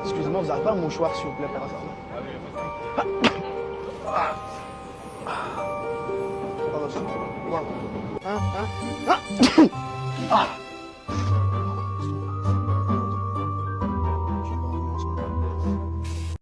Excusez-moi, vous n'avez pas un mouchoir, s'il vous plaît, par hasard? Oh, hein? Hein? Ah!